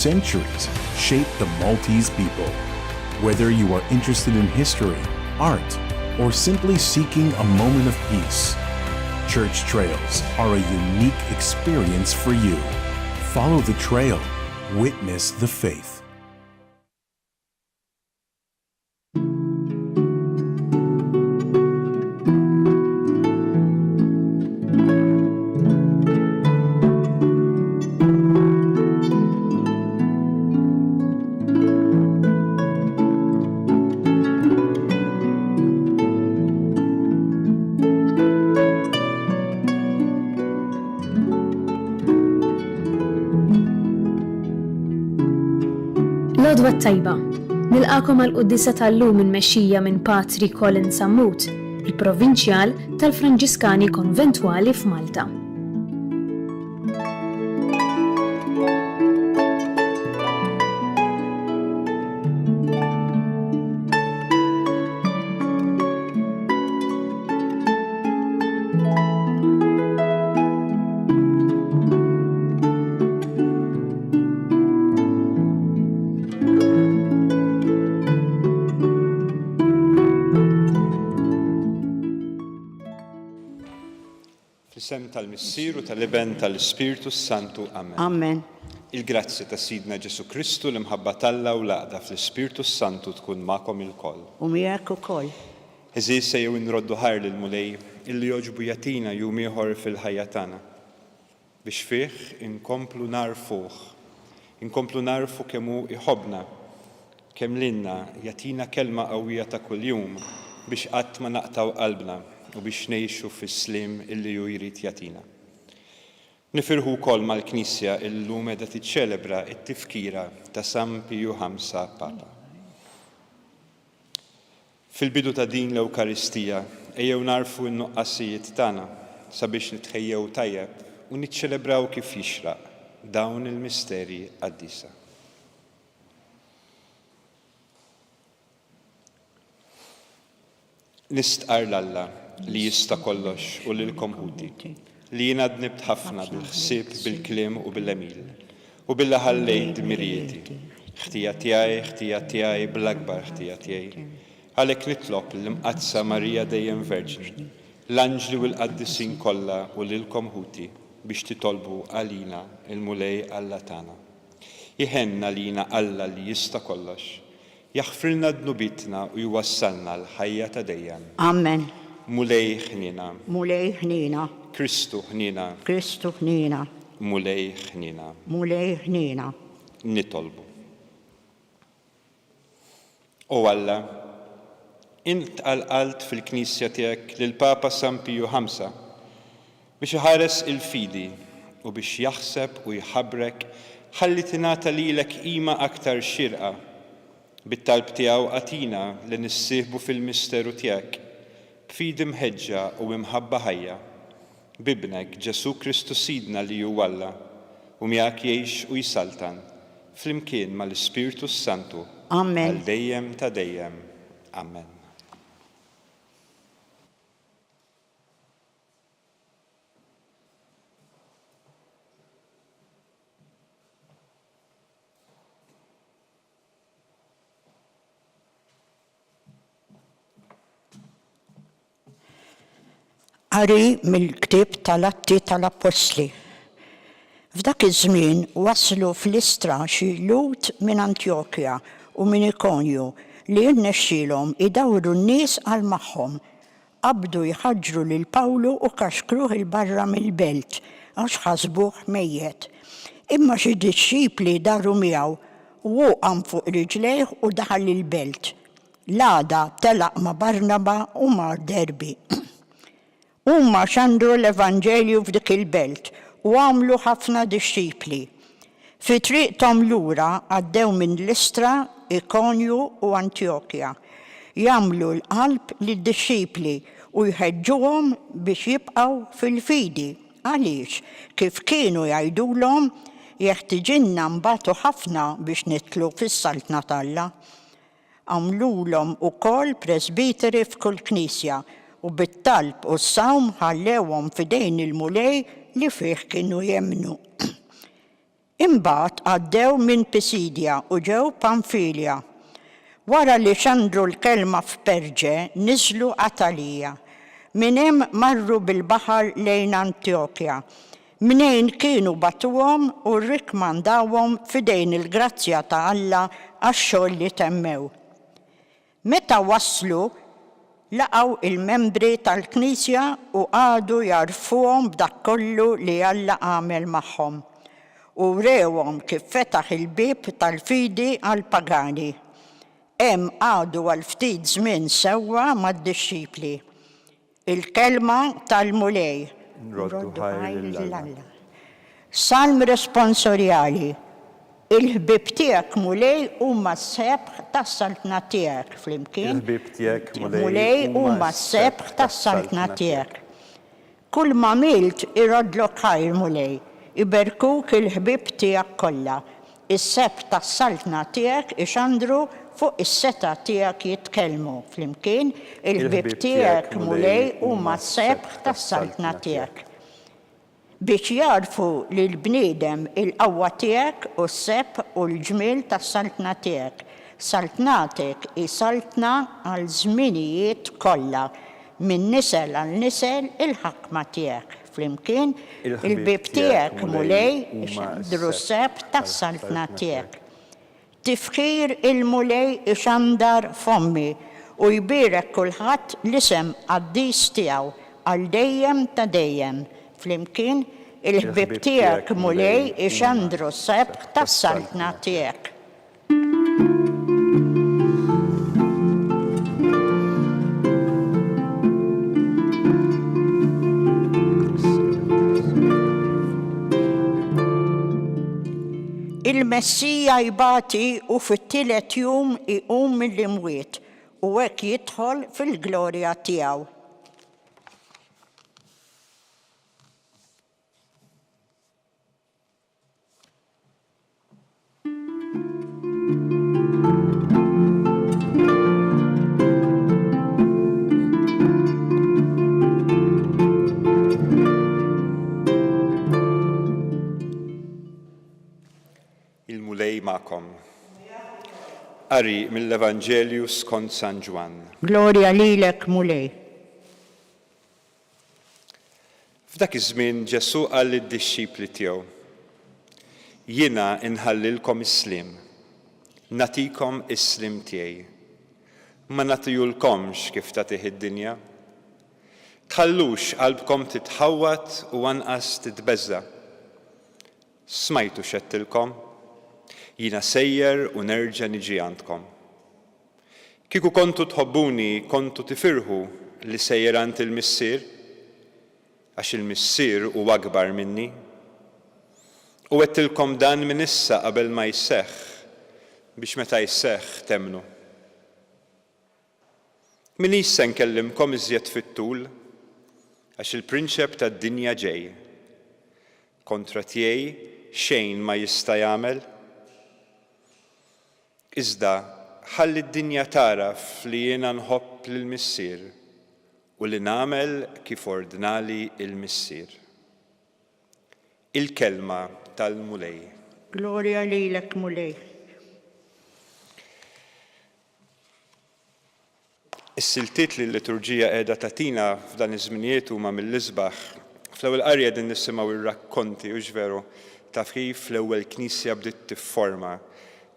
centuries shaped the Maltese people. Whether you are interested in history, art, or simply seeking a moment of peace, Church Trails are a unique experience for you. Follow the trail, witness the faith. L-Għodwa Tajba, nilqakom għal-Quddisa tal-lum immexxija minn Patri Colin Sammut, il-Provinċjal tal-Franġiskani Konventwali f'Malta. Fl-isem tal-Missier u tal-Iben tal-Ispiritu Santu. Amen. Amen. Il-grazzi ta' Sidna Ġesu Kristu l-imħabba talla u laqda fl-Ispiritu Santu tkun ma'kom il-koll. U miegħek ukoll. Eżis sejjew inroddu ħar lil mulej illi joġbu jatina jum ieħor fil-ħajja tagħna. Biex fih inkomplu narfu kemm hu iħobbna, kemm lilna jatina kelma qawwija ta' kuljum biex qatt ma naqtaw qalbna u biex ngħixu fis-slim illi hu jrid jatina. Nifirħu wkoll mal-Knisja illum qiegħda tiċċelebra t-tifkira ta' San Piju V Papa. Fil-bidu ta' din l-Ewkaristija ejjew narfu n-nuqqasijiet tagħna sabiex nitħejjew tajjeb u niċċelebraw kif jixraq dawn il-misterji qaddisa. Nistqar l-Alla li jista' kollox u lilkom ħuti, li jiena dnibt ħafna bil-ħsieb, bil-kliem u bil-emil, u billa ħallejt mirjieti. Ħtija tiegħi bl-akbar ħtija tiegħi. Għalhekk nitlob l-imqazza Marija dejjem Verġni, l-anġli u l-qaddisin kollha u lilkom ħuti biex titolbu għalina il-mulej Alla tagħna. Iħenna lina Alla li jista' kollox, jaħfrilna dnubitna u jwassalna l-ħajja ta' dejjem. Amen. Mulej ħnina. Mulej ħnina. Kristu ħnina. Kristu ħnina. Mulej ħnina. Mulej ħnina. Nitolbu. O Alla, int qalqalt fil-Knisja tiegħek lil Papa San Piju V biex iħares il-fidi u biex jaħseb u jħabbrek ħalli tingħata lilek qima aktar xirqa. Bit-talb tiegħu għatina li nissieħbu fil-misteru tiegħek b'fidi mħeġġa u imħabba ħajja. Bibnek Ġesu Kristu Sidna li hu Alla u miegħek jgħix u jsaltan flimkien mal-Ispiritu Santu. Amen. Għal dejjem ta' dejjem. Amen. Qari mill-ktieb tal-Atti tal-Apostli. F'dak iż-żmien waslu fl-Istra xi lut minn Antjokkja u minn Ikonju li rnexxielhom idawru n-nies għal magħhom. Qabdu jħaġġru lil Pawlu u kaxkruh il-barra mill-belt għax ħasbuh mejjed. Imma xi dixxipli daru miegħu u waqam fuq riġlejh u daħal il-belt. L-għada telaq ma' Barnaba u mar Derbi. Huma xandru l-Evanġelju f'dik il-belt u għamlu ħafna dixxipli. Fi triqthom lura għaddew minn Listra, Ikonju u Antjokkja. Jagħmlu l-qalb lid-dixxipli u jħeġġuhom biex jibqgħu fil-fidi. Għaliex kif kienu jgħidulhom jeħtieġilna nbagħtu ħafna biex nidħlu fis-saltna tAlla. Għamlulhom ukoll presbiteri f'kull knisja u bit-talb u s-sawm ħallewhom f'idejn il-mulej li fih kienu jemmnu. Imbagħad għaddew minn Pisidja u ġew Pamfilja. Wara li xandru l-kelma f'Perġe niżlu Atalija. Minn hemm marru bil-baħar lejn Antjokja, minejn kienu batuhom u rikmandawhom f'idejn il-grazzja ta' Alla għax-xogħol li temmew. Meta waslu, laqgħu il-membri tal-Knisja u għadu jarfuhom b'dak kollu li Alla għamel magħhom u rewhom kif fetaħ il-bib tal-fidi għall-pagani. Hemm għadu għal ftit żmien sewwa mad-dixxipli. Il-kelma tal-mulej. Nroddu ħajr lill-Alla. Salm responsorjali. Il-ħbib tiegħek mulej huma s-sebħ tas-saltna tiegħek flimkien. Il-ħbib tiegħek mulej huma s-sebħ tas-saltna tiegħek. Kull ma milt irodlok ħajr mulej, iberkuk il-ħbib tiegħek kollha. Is-sebħ tas-saltna tiegħek ixandru fuq is-seta tiegħek jitkellmu flimkien, il-ħbib tiegħek mulej huma s-sebħ tas-saltna tiegħek. Biex jarfu lill-bniedem il-qawwa tiegħek u s-sebħ u l-ġmiel tas-saltna tiegħek. Saltnatek isaltna għal żminijiet kollha, minn nisel għal nisel il-ħakma tiegħek. Flimkien, il-ħbib tiegħek mulej ixandru s-sebħ tas-saltna tiegħek. Tifħir il-mulej ixandar fommi u jbirek kulħadd l-isem qaddis tiegħu għal dejjem ta' dejjem. Flimkien, il-ħbib tiegħek mulej ixandru s-sebħ tas-saltna tiegħek. Il-Messija jbati u fit-tielet jum iqum mill-imwiet u hekk jidħol fil-glorja tiegħu. Il-mulej ma'kom. Qari mill-Evanġelju skont San Ġwan. Glorja lilek mulej. F'dak iż-żmien Ġesu qal lid-dixxipli tiegħu: Jiena inħallilkom is-slim, nagħtikom is-slim tiegħi. Ma nagħtihulkomx kif tagħtih id-dinja. Tħallux qalbkom titħawwad u anqas titbeżza. Smajtu x'għedtilkom, jiena sejjer u nerġa' niġi għandkom. Kieku kontu tħobbuni, kontu tifirħu li sejjer għand il-missier, għax il-missier huwa akbar minni. U għedtilkom dan minn issa qabel ma jseħħ, biex meta jseħħ temnu. Min issa nkellimkom iżjed fit-tul, għax il-prinċep tad-dinja ġej. Kontra tiegħi xejn ma jista' jagħmel. Iżda ħalli d-dinja taraf li jiena nħobb lill-missier u li nagħmel kif ordnali il-missier. Il-kelma tal-mulej. Glorja lilek mulej. Is-siltiet li l-liturġija qiegħda tagħtina f'dan iż-żminijiet huma mill-isbaħ. Fl-ewwel qarja din nisimgħu ir-rakkonti u veru ta' kif l-ewwel Knisja bdiet tifforma,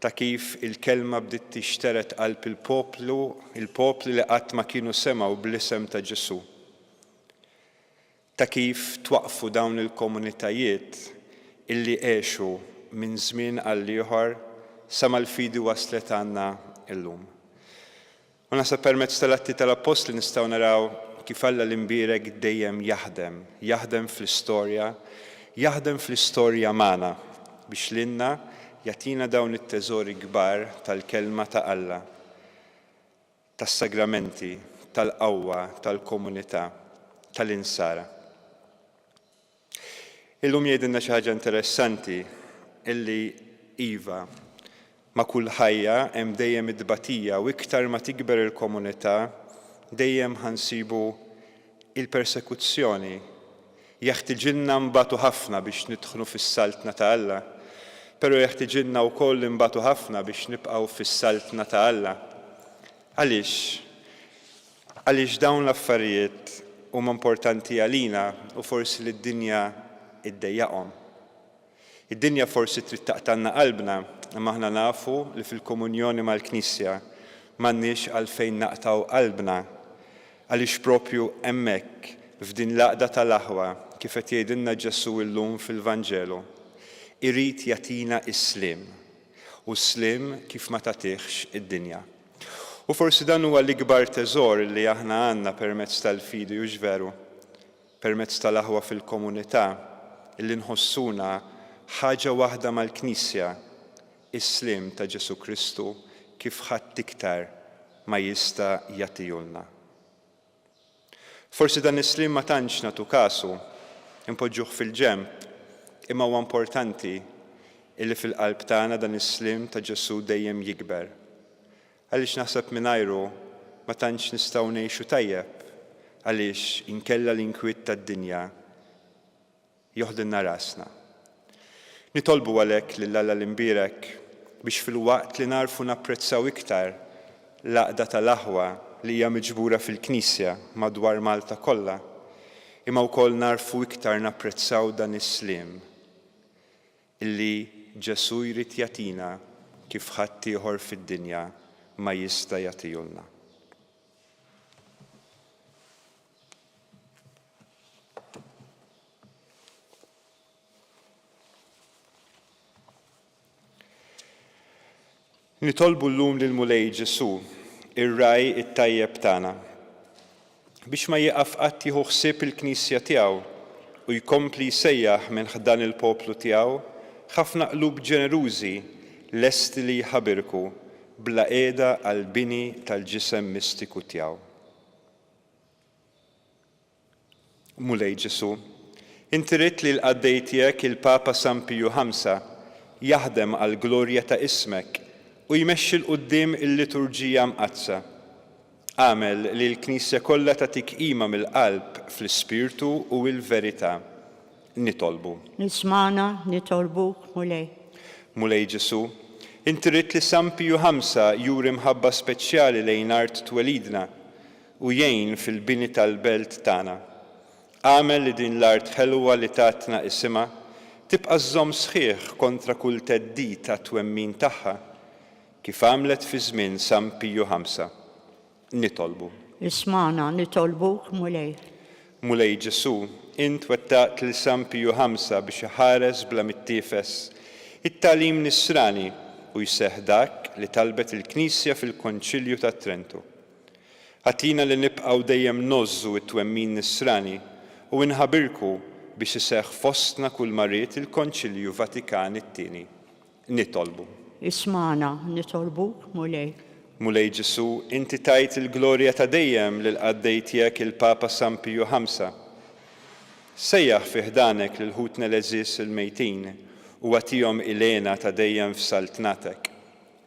ta' kif il-kelma bdiet tixteret qalb il-popli li qatt ma kienu semgħu bl-isem ta' Ġesu. Ta' kif twaqfu dawn il-komunitajiet illi għexu minn żmien għal ieħor sa mal-fidi waslet għandna illum. U naħseb permezz tal-Atti tal-Apostli nistgħu naraw kif Alla l-imbierek dejjem jaħdem fl-istorja magħna biex lilna jagħtina dawn it-teżori kbar tal-kelma ta' Alla, tas-sagramenti, tal-qawwa, tal-komunità, tal-insara. Illum jgħidilna xi ħaġa interessanti illi iva ma' kull ħajja hemm dejjem id-dbatija u iktar ma tikber il-komunità dejjem ħansibu il-persekuzzjoni. Jeħtieġilna nbagħtu ħafna biex nidħlu fis-saltna ta' Alla. pero jeħtieġilna wkoll imbagħtu ħafna biex nibqgħu fis-saltna ta' Alla. Għaliex dawn l-affarijiet huma importanti għalina u forsi li d-dinja iddejjaqhom. Id-dinja forsi trid taqtanna qalbna, imma aħna nafu li fil-komunjoni mal-Knisja m'għandniex għalfejn naqtaw qalbna għaliex propju hemmhekk f'din l-għaqda tal-aħwa kif qed jgħidilna Ġesu llum fil-Vanġelu. Irid jagħtina s-sliem u s-sliem kif ma tagħtihx id-dinja. U forsi dan huwa l-ikbar teżor li aħna għandna permezz tal-fidi hux veru, permezz tal-aħwa fil-komunità illi nħossuna ħaġa waħda mal-Knisja, is-sliem ta' Ġesu Kristu kif ħadd iktar ma jista' jagħtihulna. Forsi dan is-sliem ma tantx nagħtu kasu, impoġġuh fil-ġenb, imma huwa importanti illi fil-qalb tagħna dan is-sliem ta' Ġesu dejjem jikber. Għaliex naħseb mingħajru ma tantx nistgħu ngħixu tajjeb, għaliex inkella l-inkwiet tad-dinja joħdilna rasna. Nitolbu għalhekk lil Alla l-imbierek biex fil-waqt li narfu napprezzaw iktar l-għaqda tal-aħwa li hija miġbura fil-Knisja madwar Malta kollha, imma wkoll narfu iktar napprezzaw dan is-sliem illi Ġesu jrid jagħtina kif ħadd ieħor fid-dinja ma jista' jagħtihulna. Nitolbu llum lil Mulej Ġesu, ir-raj it-tajjeb tagħna, biex ma jieqaf qatt jieħu ħsieb il-Knisja tiegħu u jkompli jsejjaħ minn ħdan il-poplu tiegħu ħafna qlub ġenerużi lesti li jħabbirku bla qiegħda għall bini tal-ġisem mistiku tiegħu. Mulej Ġesu, inti rid li l-qaddej tiegħek il-Papa San Piju Ħamsa jaħdem għall glorja ta' ismek u jmexxi l-qudiem il-liturġija mqazza. Għamel li l-Knisja kollha tagħtik qima mill-qalb fl-ispirtu u l-verità. Nitolbu. Nismana nitolbuk Mulej. Mulej Ġesu, inti rid li San Piju Ħamsa juri mħabba speċjali lejn art twelidna u jgħin fil-bini tal-belt tagħna. Għamel li din l-art ħelwa li tatna isimha tibqa' żomm sħiħ kontra kull theddid ta' twemmin tagħha kif għamlet fi żmien San Piju Ħamsa. Nitolbu. Ismana nitolbuk Mulej. Mulej Ġesu, int wettaqt li San Piju Ħamsa biex iħares bla mittiefes it-tagħlim nisrani u jseħħ dak li talbet il-Knisja fil-Konċilju ta' Trentu. Għatina li nibqgħu dejjem nożżu t-twemmin nisrani u nħabbirku biex iseħħ fostna kull marriet il-Konċilju Vatikan it-tieni. Nitolbu. Ismana nitolbuk Mulej. Mulej Ġesu, inti tajt il-glorja ta' dejjem lil qaddej tiegħek il-Papa San Piju Ħamsa. Sejjaħ fi ħdanek lil ħutna l-eżis il-mejtin u għatihom ilena ta' dejjem f'saltnatek.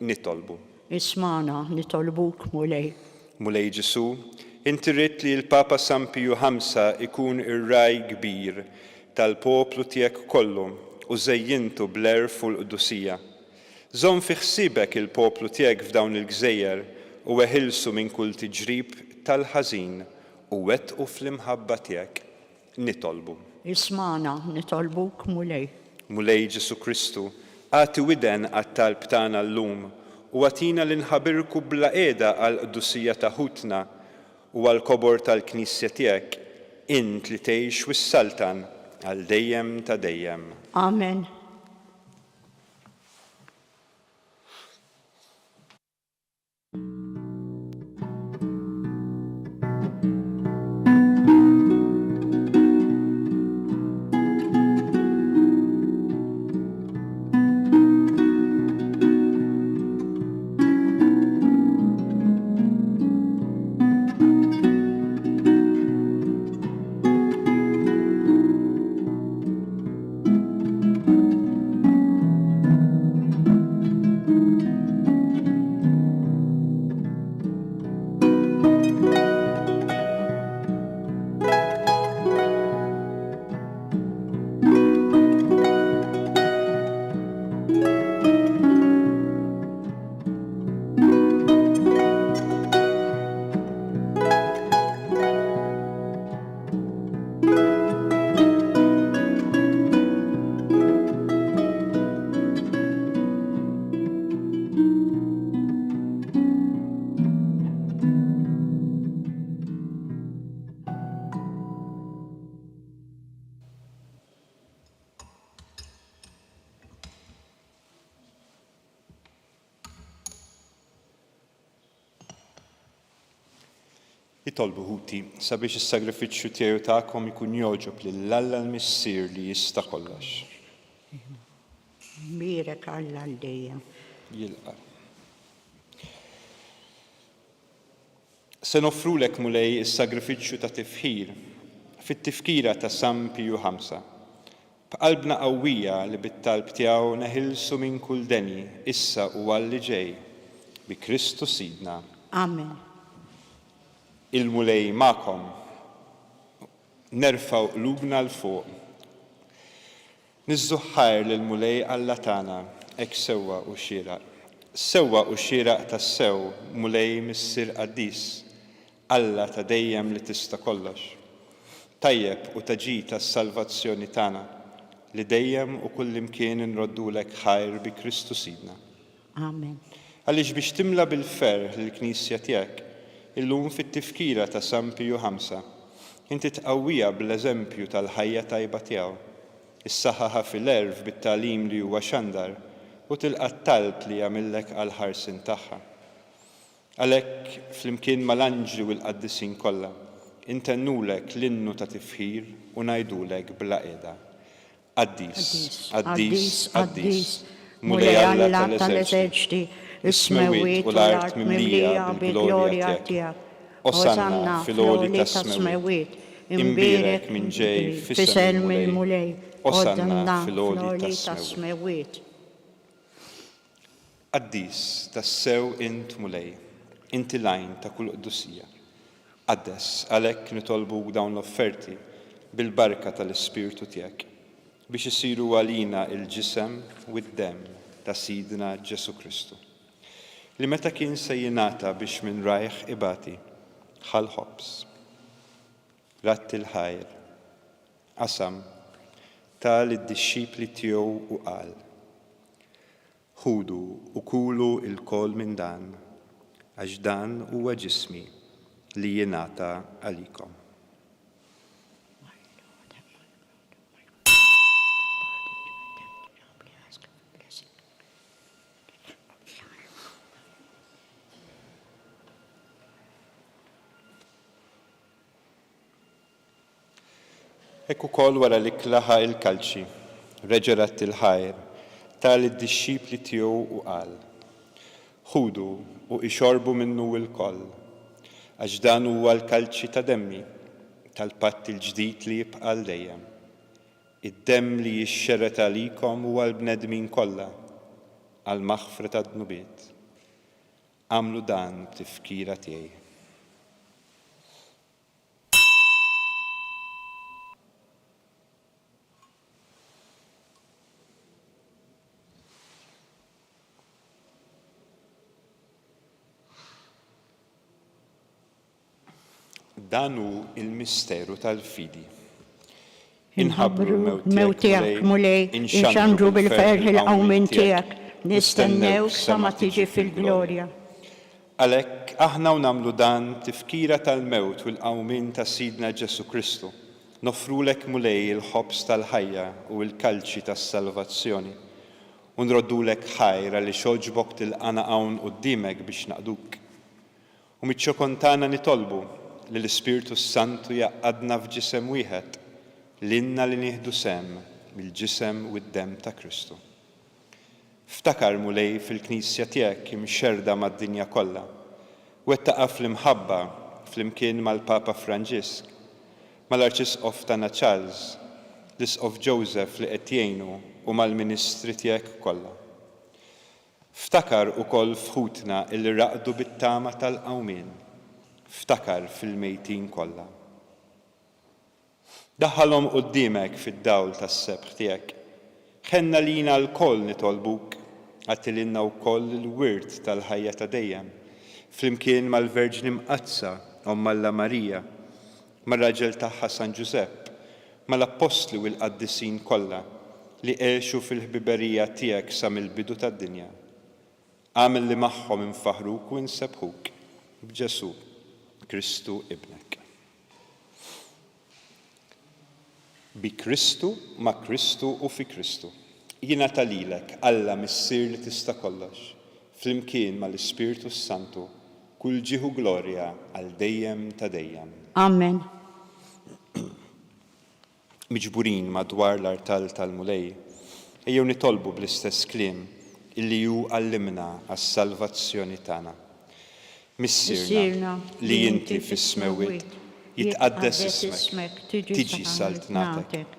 Nitolbu. Ismana nitolbuk Mulej. Mulej Ġesu, inti rid li l-Papa San Piju Ħamsa ikun ir-raj kbir tal-poplu tiegħek kollu u żejjintu bl-erf u l-qdusija. Żomm fi ħsiebek il-poplu tiegħek f'dawn il-gżejjer u weħilsu minn kull tiġrib tal-ħażin u wettqu fl-imħabba tiegħek. Nitolbu. Ismana nitolbuk Mulej. Mulej Ġesu Kristu, għati widen għat-talb tagħna llum u għatina li nħabbirku bla qiegħda għall-qdusija ta' ħutna u għall-kobor tal-Knisja tiegħek, int li tgħix wis-saltan għal dejjem ta' dejjem. Amen. Nitolbu ħuti sabiex is-sagrifiċċju tiegħu tagħkom ikun jogħġob lill-Alla l-Missier li jista' kollox. Mbirek Alla l-dejjem. Jilqa. Se nofrulek mulej is-sagrifiċċju ta' tifħir fit-tifkira ta' San Piju V. B'qalbna qawwija li bit-talb tiegħu neħilsu minn kull deni issa u għalli ġej bi Kristu Sidna. Amen. Il-mulej magħkom nerfgħu qlubna l fuq. Niżżuħħar lill-mulej Alla tagħna hekk sewwa u xieraq. Sewwa u xieraq tas-sew mulej missier Qaddis, Alla ta' dejjem li tista' kollox. Tajjeb u taġi tas-salvazzjoni tagħna li dejjem u kullimkien inroddulek ħajr bi Kristu Sidna. Amen. Għaliex biex timla bil-ferħ l-Knisja tiegħek, illum fit-tifkira ta' San Piju V, inti tqawwija bl-eżempju tal-ħajja tajba tiegħu, issaħħaħa fil-erf bit-tagħlim li huwa xandar u tilqa' t-talb li jagħmilek għal ħarsin tagħha. Għalhekk flimkien mal-anġli u l-qaddisin kollha, intennulek l-innu ta' tifħir u ngħidulek bla qiegħda. Qaddis, Qaddis, Qaddis, mulej Alla tal-eżerċiti, is-smewwiet u l-art mimlija bil-glorja tiegħek. Osanna fil-għoli tas-smewwiet, imbierek minn ġej fis-sem il-mulej. Osanna fil-għoli tas-smewwiet. Qaddis tas-sew int mulej, inti lajn ta' kull qdussija. Qaddes għalhekk nitolbuk dawn l-offerti bil-barka tal-Ispirtu tiegħek biex isiru għalina il-ġisem u d-demm ta' Sidna Ġesu Kristu. Li meta kien se jingħata biex minn rajħ ibati ħal ħobs, ratti l-ħajr, qasam tal id-dixxipli tiegħu u qal: ħudu u kulu il-kol minn dan, għax dan huwa ġismi li jingħata għalikom. Hekk ukoll wara li klaħa il-kalċi, reġerat il-ħajr, tal id-dixxipli tiegħu u qal: ħudu u ixorbu minnu l-koll, għax dan huwa l-kalċi ta' demmi tal-patt il-ġdid li jibqa' dejjem. Id-demm li jixxerret għalikom huwa l-bnedmin kollha għal maħfra tad-dnubiet. Għamlu dan tifkira tiegħi. Dan hu il-misteru tal-fidi. Inħabbru l-mewt tiegħek mulej, inxandru bil-ferħ il-qawmin tiegħek, nistennewk sa ma tiġi fil-glorja. Għalhekk aħna u nagħmlu dan tifkira tal-mewt u l-qawmin ta' Sidna Ġesu Kristu, nofrulek mulej il-ħobs tal-ħajja u l-kalċi tas-salvazzjoni, u nroddulek ħajra li xoġbok tilqana hawn quddiemek biex naqduk. U miċ-ċokontana nitolbu li l-Ispirtu Santu jaqadna f'ġisem wieħed, l-inna li nieħdu sem mill-ġisem u d-demm ta' Kristu. Ftakar mulej fil-Knisja tiegħek imxerda mad-dinja kollha, wettaqa fl-imħabba flimkien mal-Papa Franġisk, mal-Arċisqof tagħna Charles, l-Isqof Joseph li qed jgħinu u mal-Ministri tiegħek kollha. Ftakar ukoll fħutna illi raqdu bit-tama tal-qawmien. Ftakar fil-mejtin kollha. Daħħalhom quddiemek fid-dawl tas-sebħ tiegħek. Ħenna lina l-koll nitolbuk, għattilinna wkoll il-wirt tal-ħajja ta' dejjem, flimkien mal-Verġni Mqazza Omma Alla Marija, mar-raġel tagħha San Ġusepp, mal-Apostli u l-Qaddisin kollha li għexu fil-ħbiberija tiegħek sa mill-bidu tad-dinja. Għamel li magħhom infaħruk u nsebħuk b'Ġesu Kristu ibnek. Bi Kristu, ma' Kristu u fi Kristu. Jingħata lilek Alla Missier li tista' kollox, flimkien mal-Ispirtu Santu, kull ġieħu glorja għal dejjem ta' dejjem. Amen. Miġburin madwar l-artal tal-mulej, ejjew nitolbu bl-istess kliem illi ju għallimna għas-salvazzjoni tagħna. Missirna li inti fis-smewwiet jitqaddes ismek, tiġi saltnatek,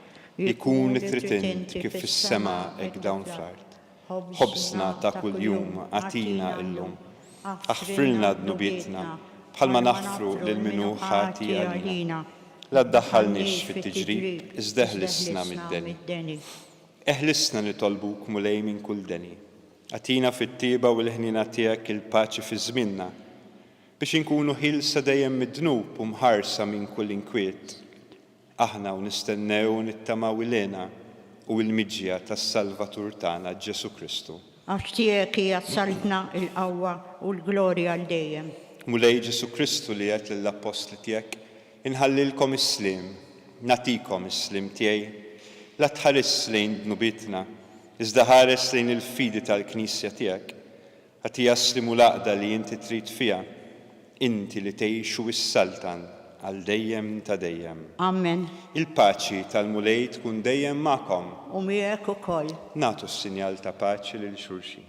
ikun tritint kif fis-sema hekk dawn fl-art. Ħobsna ta' kuljum għatina illum, aħfrilna dnubietna bħalma naħfru lil minu ħati għalina. La ddaħħalniex fit-tiġrib, iżda eħlisna mid-deni. Eħlisna nitolbuk mulej minn kull deni. Għatina fit-tieba u l-ħnina tiegħek il-paċi fi żminna biex inkunu ħilsa dejjem mid-dnub u mħarsa minn kull inkwiet. Aħna u nistennew u nittamaw ilena u l-miġja tas-Salvatur tagħna Ġesu Kristu. Għax tiegħek hija saltna l-qawwa u l-glorja għal dejjem. Mulej Ġesu Kristu li qed lill-apostli tiegħek inħallilkom is-slim, natikom is-slim tiegħi, la tħares lejn dnubietna, iżda ħares lejn il-fidi tal-Knisja tiegħek, ħadd jaslimu l-għaqda li inti trid fiha, inti li tgħixu is-saltan għal dejjem ta' dejjem. Amen. Il-paċi tal-mulej tkun dejjem magħkom. U miegħek ukoll. Nagħtu s-sinjal ta' paċi lil xulxin.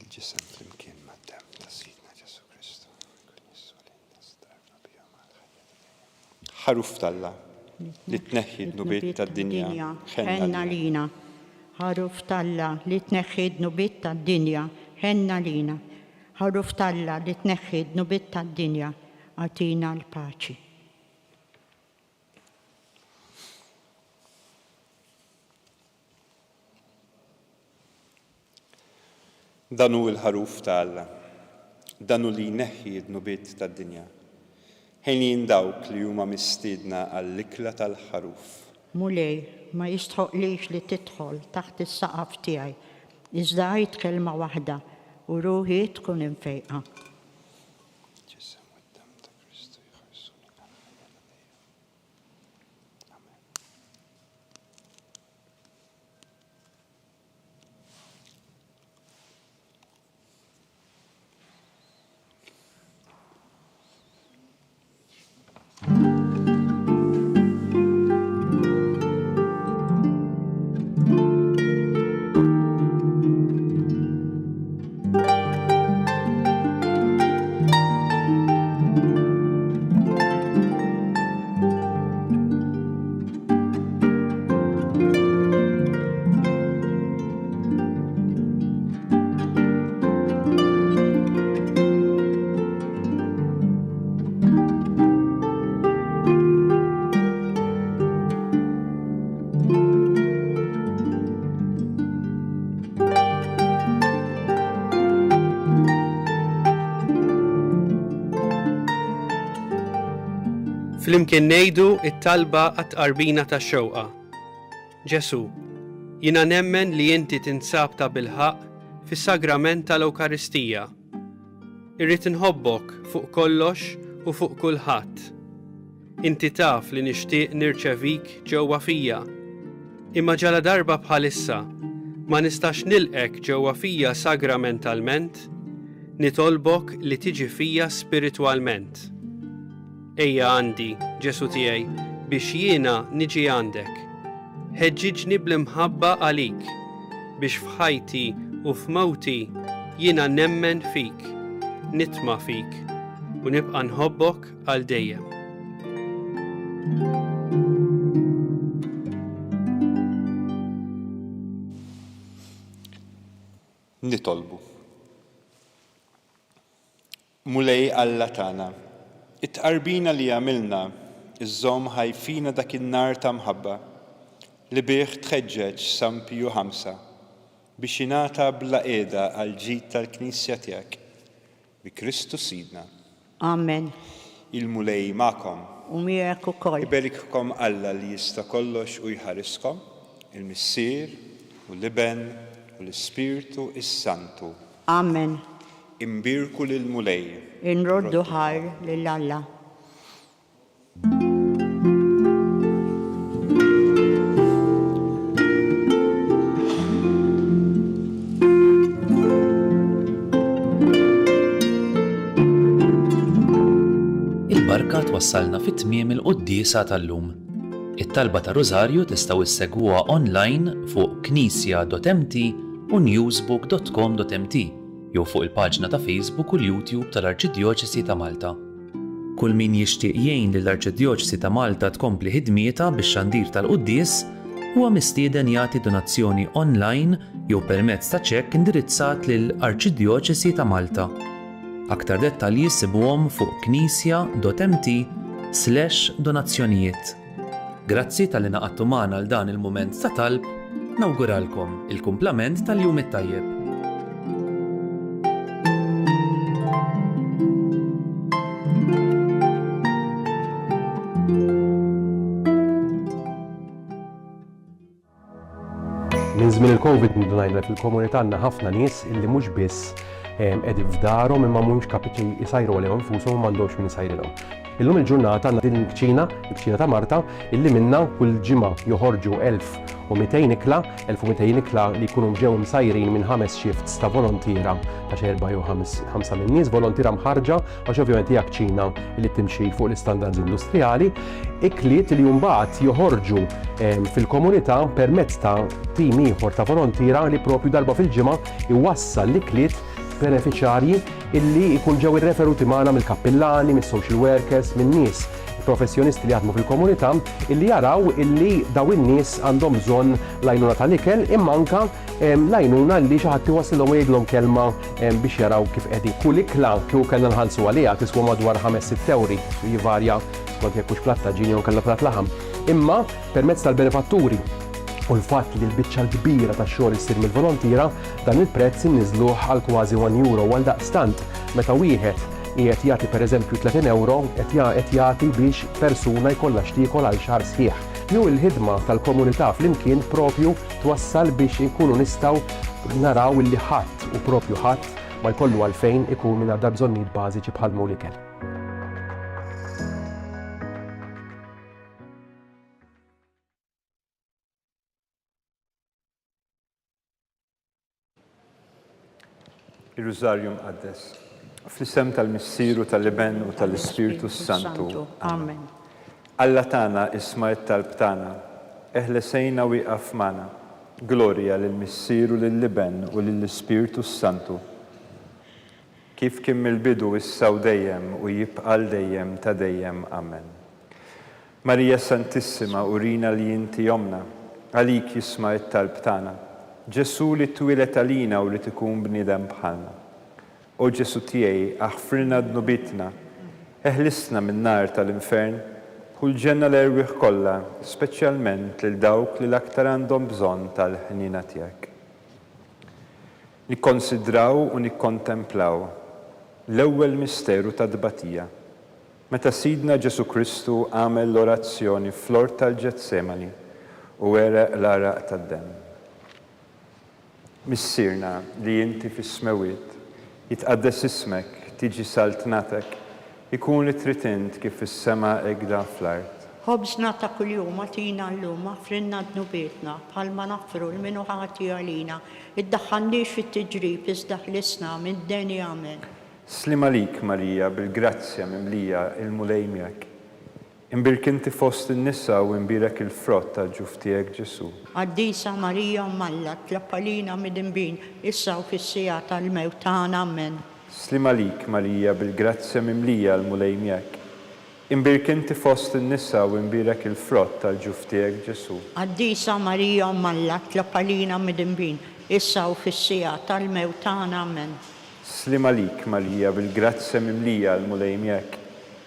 Il-ġisem flimkien mad-dem ta' Sidna Ġesu Kristu. Ħaruf talla li tneħħi d-nubiet tad-dinja ħenna lina. Ħaruf talla li tneħħi d-nubiet tad-dinja ħenna lina. Ħaruf talla li tneħħi d-nubiet tad-dinja għatina l-paċi. Danu il-ħaruf ta' Alla, danu li jneħħi d-nubiet tad-dinja. Ħejjin dawk li huma mistiedna għall-ikla tal-ħaruf. Mulej, ma jistħoqlix li tidħol taħt is-saqaf tiegħi, iżda għid kelma waħda u ruħi tkun imfejqa. Flimkien ngħidu t-talba għat-qarbina tax-xewqa. Ġesu, jiena nemmen li inti tinsab ta' bilħaq fis-sagrament tal-Ewkaristija. Irrid inħobbok fuq kollox u fuq kulħadd. Inti taf li nixtieq nirċevik ġewwa fija. Imma ġala darba bħalissa ma nistax nilqek ġewwa fija sagramentalment, nitolbok li tiġi fija spiritwalment. Ejja għandi, Ġesu tiegħi, biex jiena niġi għandek. Ħeġġiġni bl-imħabba għalik, biex f'ħajti u f'mewti jiena nemmen fik, nitma' fik, u nibqa' nħobbok għal dejjem. Nitolbu. Mulej Alla tagħna, it-qarbina li għamilna iż-żomm ħajfina dak in-nar ta' mħabba li bih tħeġġeġ San Piju Ħamsa biex jingħata bla qiegħda għal ġid tal-Knisja tiegħek bi Kristu Sidna. Amen. Il-mulej magħkom. U miegħek ukoll. Iberikkom Alla li jista' kollox u jħariskom, il-Missier u l-Iben u l-Ispirtu is-Santu. Amen. Imbirku lil-mulej. Inroddu ħar lil Alla. wassalna fit-tmiem il-quddiesa tal-lum. It-talba ta' Rożarju tistgħu issegwuha online fuq knisja.mt u newsbook.com.mt jew fuq il-paġna ta' Facebook u l-YouTube tal-Arċidjoċesi ta' Malta. Kull min jixtieq jgħin lill-Arċidjoċesi ta' Malta tkompli ħidmietha bix-xandir tal-quddies huwa mistieden jagħti donazzjoni online jew permezz ta' ċekk indirizzat lill-Arċidjoċesi ta' Malta. Aktar dettalji sibuhom fuq knisja.mt/donazzjonijiet. Grazzi tal-li naqadtu magħna għal dan il-mument ta' talb, nawguralkom il-kumplament tal-jum it-tajjeb. Minn żmien il-Covid ngħidlek fil-komunità għandna ħafna nies illi mhux biss qegħdin f'darhom imma mhumiex kapaċi jsajru għalihom infushom u m'għandhomx min isajrilhom. Illum il-ġurnata għandna din il-kċina ta' Marta illi minnha kull ġimgħa joħorġu 1200 ikla li jkunu ġew msajrin minn 5 shifts ta' volontira ta' 4 jew 5 minn nies volontira mħarġa għax ovvjament hija kċina li timxi fuq l-istandards industrijali, ikliet li mbagħad joħorġu fil-komunità permezz ta' tim ieħor ta' volontira li propju darba fil-ġimgħa iwassal l-ikliet beneficjarji illi jkun ġew irreferuti magħna mill-kappillani, mis-social workers, minn nies professjonisti li jaħdmu fil-komunità illi jaraw illi daw in-nies għandhom bżonn l-għajnuna tal-ikel imma anke l-għajnuna li xi ħadd iwassilhom jgħidlhom kelma biex jaraw kif qegħdin. Kull ikla kieku kellna nħallsu għaliha tiswa madwar 5-6 euro jivarja skont jekk hux platt ta' ġini jew kellha platt laħam. Imma permezz tal-benefatturi u l-fatt li l-biċċa l-kbira tax-xogħol issir mill-volontira dan il-prezz inniżluh għal kważi €1 għal daqstant meta wieħed qiegħed jagħti pereżempju €30 qed jagħti biex persuna jkollha x'tiekol għal xahar sħiħ. Jew il-ħidma tal-komunità flimkien propju twassal biex inkunu nistgħu naraw li ħadd u propju ħadd ma jkollu għalfejn ikun mingħajr bżonnijiet bażiċi bħal l-ikel. Ir-Rużarju Mqaddes. Fl-isem tal-Missieru tal-Iben u tal-Ispiritu Santu. Amen. Alla tagħna isma' t-talb tagħna. Eħlesejna wieqaf magħna. Glorja lill-Missieru lill-Iben u lill-Ispiritu Santu. Kif kien mill-bidu issa u dejjem u jibqal dejjem ta' dejjem. Amen. Marija Santissima, urina li inti jomna, għalik jisma' t-talb tagħna. Ġesu li twilet għalina u li tkun bniedem bħalna. O Ġesu tiegħi aħfrilna dnubitna, eħlisna min-nar tal-infern, kull ġenna l-erwieħ kollha, speċjalment lil dawk li l-aktar għandhom bżonn tal-ħnina tiegħek. Nikkonsidraw u nikkontemplaw l-ewwel misteru tad-dbatija, meta Sidna Ġesu Kristu għamel l-orazzjoni fl-ort tal-Ġetsemani u wereq l-araq tad-demm. Missirna li inti fis-smewiet, jitqaddes ismek, tiġi saltnatek, ikun li trid int kif fis-sema egda fl-art. Ħobżna ta' kuljum għatina llum aħfrilna dnubietna bħalma naħfru l-minu ħati għalina, iddaħħalniex fit-tiġrib iżda ħlisna mid-deni amen. Slim għalik Marija bil-grazzja mimlija il-mulej miegħek. Imbirkinti fost in-nisa u imbirek il-frott tal-ġuf tiegħek Ġesu. Qaddisa Marija Malla tlappalina mid-imbin issa u fis-sija tal-mewt tagħna amen. Slim għalik Marija bil-grazzja mimlija l-mulej miegħek. Imbirkinti fost in-nisa u imbirek il-frott tal-ġuf tiegħek Ġesu. Qaddisa Marija Malla tlappalina mid-imbin issa u fis-sija tal-mewt tagħna amen. Slim għalik Marija bil-grazzja mimlija l-mulej miegħek.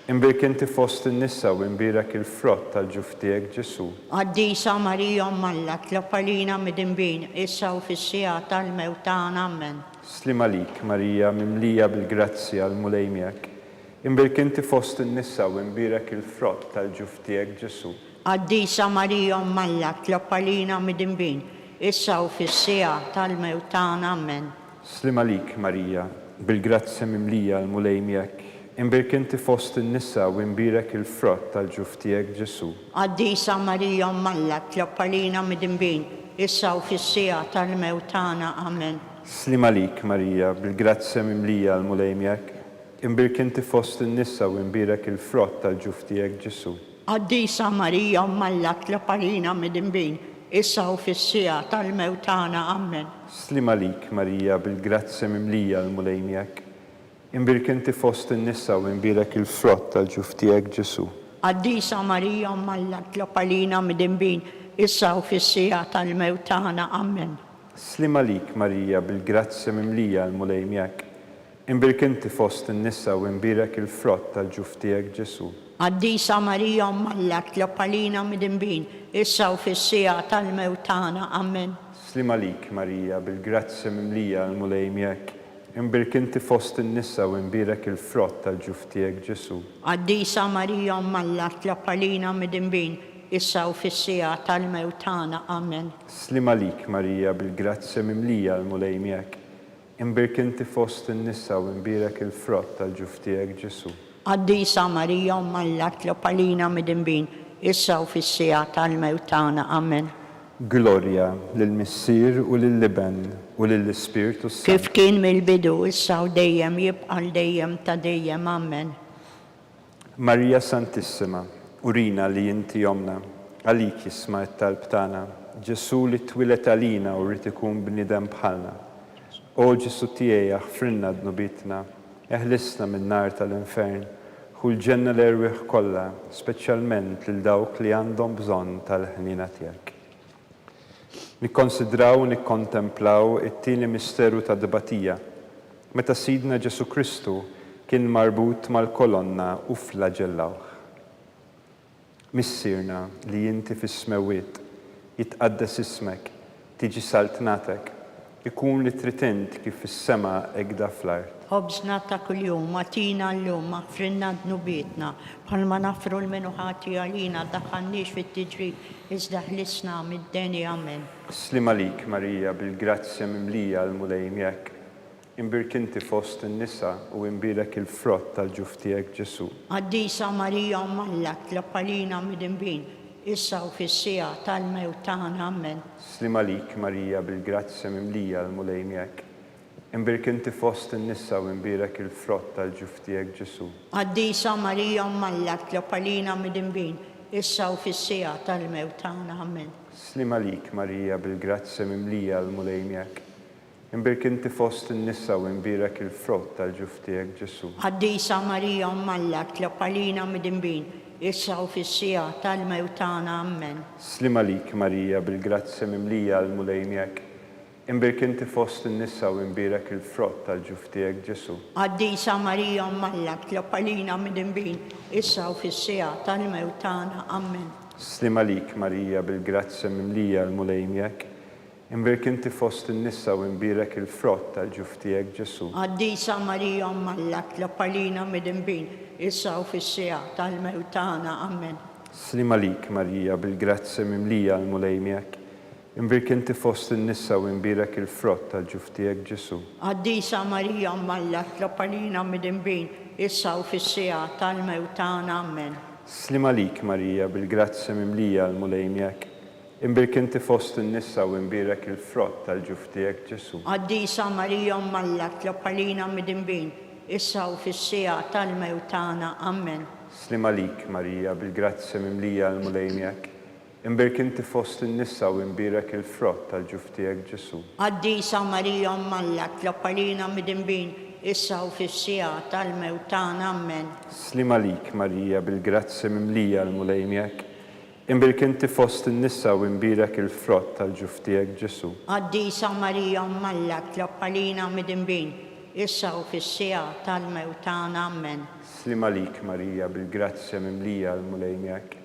Imbirkinti fost in-nisa u imbirek il-frott tal-ġuf tiegħek Ġesu. Qaddisa Marija Malla tlappalina mid-imbin issa u fis-sija tal-mewt tagħna amen. Slim għalik Marija mimlija bil-grazzja l-mulej miegħek. Imbirkinti fost in-nisa u imbirek il-frott tal-ġuf tiegħek Ġesu. Qaddisa Marija Malla tlappalina mid-imbin issa u fis-sija tal-mewt tagħna amen. Slim għalik Marija bil-grazzja mimlija l-mulej miegħek. Imbirkinti fost in-nisa u imbirek il-frott tal-ġuf tiegħek Ġesu. Qaddisa Marija Malla tlappalina mid-imbin issa u fis-sija tal-mewt tagħna amen. Slim għalik Marija bil-grazzja mimlija l-mulej miegħek. Imbirk inti fost in-nisa u imbirek il-frott tal-ġuf tiegħek Ġesu. Qaddisa Marija Malla tlaparina mid-imbin, issa u fis-sija tal-mewt tagħna. Amen. Slim għalik, Marija, bil-grazzja mimlija l-mulejnijak. Imbirk inti fost in-nisa u imbirek il-frott tal-ġuf tiegħek Ġesu. Qaddisa Marija Malla tlaparina mid-imbin, issa u fis-sija tal-mewt tagħna. Amen. Slim għalik, Marija, bil-grazzja mimlija l-mulejnijak. Imbirk inti fost in-nisa u imbirek il-frott tal-ġuf tiegħek Ġesu. Qaddisa Marija Malla tlaparina mid-imbin, issa u fis-sija tal-mewt tagħna. Amen. Slim għalik, Marija, bil-grazzja mimlija l-mulejnijak. Imbirk inti fost in-nisa u imbirek il-frott tal-ġuf tiegħek Ġesu. Qaddisa Marija Malla tlaparina mid-imbin, issa u fis-sija tal-mewt tagħna. Amen. Slim għalik, Marija, bil-grazzja mimlija l-mulejnijak. Imbirk inti fost in-nisa u imbirek il-frott tal-ġuf tiegħek Ġesu. Qaddisa Marija Malla tlaparina mid-imbin, issa u fis-sija tal-mewt tagħna. Amen. Gloria lill-Missier u lill-Liben u lill-Ispiritu Sant. Kif kien mill-bidu, issa u dejjem jibqa' dejjem ta' dejjem. Amen. Marija Santissima, urina li inti jomna, għalik jisma' t-talb tagħna, Ġesu li twilet għalina u rrid ikun bniedem bħalna. O Ġesu tiegħi aħfrinna dnubitna, eħlisna min-nar tal-infern, u l-ġenna l-erwieħ kollha, speċjalment lil dawk li għandhom bżonn tal-ħnina tiegħek. Nikkonsidraw u nikkontemplaw it-tieni misteru ta' dibatija, meta Sidna Ġesu Kristu kien marbut mal-kolonna u flagellawh. Missierna li inti fis-smewiet, jitqaddes ismek, tiġi saltnatek, ikun li tritint kif fis-sema egda fl-art. Ħobżna ta' kuljum, matina llum, aħfrinna dnubietna, bħalma nafru l-menuħati għalina, daħħalniex fit-tiġrib, iżda ħlisna mid-deni. Amen. Slim għalik, Marija, bil-grazzja mimlija l-mulejnijak. Imbirk inti fost in-nisa u imbirek il-frott tal-ġuf tiegħek Ġesu. Qaddisa Marija Malla tlaparina mid-imbin, issa u fis-sija tal-mewt tagħna. Amen. Slim għalik, Marija, bil-grazzja mimlija l-mulejnijak. Imbirk inti fost in-nisa u imbirek il-frott tal-ġuf tiegħek Ġesu. Qaddisa Marija Malla tlaparina mid-imbin, issa u fis-sija tal-mewt tagħna. Amen. Slim għalik, Marija, bil-grazzja mimlija l-mulejnijak. Imbirk inti fost in-nisa u imbirek il-frott tal-ġuf tiegħek Ġesu. Qaddisa Marija Malla tlaparina mid-imbin, issa u fis-sija tal-mewt tagħna. Amen. Slim għalik, Marija, bil-grazzja mimlija l-mulejnijak. Imbirk inti fost in-nisa u imbirek il-frott tal-ġuf tiegħek Ġesu. Qaddisa Marija Malla tlaparina mid-imbin, issa u fis-sija tal-mewt tagħna. Amen. Slim għalik, Marija, bil-grazzja mimlija l-mulejnijak. Imbirk inti fost in-nisa u imbirek il-frott tal-ġuf tiegħek Ġesu. Qaddisa Marija Malla tlaparina mid-imbin, issa u fis-sija tal-mewt tagħna. Amen. Slim għalik, Marija, bil-grazzja mimlija l-mulejnijak. Imbirk inti fost in-nisa u imbirek il-frott tal-ġuf tiegħek Ġesu. Qaddisa Marija Malla tlaparina mid-imbin, issa u fis-sija tal-mewt tagħna. Amen. Slim għalik, Marija, bil-grazzja mimlija l-mulejnijak. Imbirk inti fost in-nisa u imbirek il-frott tal-ġuf tiegħek Ġesu. Qaddisa Marija Malla tlaparina mid-imbin, issa u fis-sija tal-mewt tagħna. Amen. Slim għalik, Marija, bil-grazzja mimlija l-mulejnijak. Imbirk inti fost in-nisa u imbirek il-frott tal-ġuf tiegħek Ġesu. Qaddisa Marija Malla tlaparina mid-imbin, issa u fis-sija tal-mewt tagħna. Amen. Slim għalik, Marija, bil-grazzja mimlija l-mulejnijak. Imbirk inti fost in-nisa u imbirek il-frott tal-ġuf tiegħek Ġesu. Qaddisa Marija Malla tlaparina mid-imbin, issa u fis-sija tal-mewt tagħna. Amen. Slim għalik, Marija, bil-grazzja mimlija l-mulejnijak.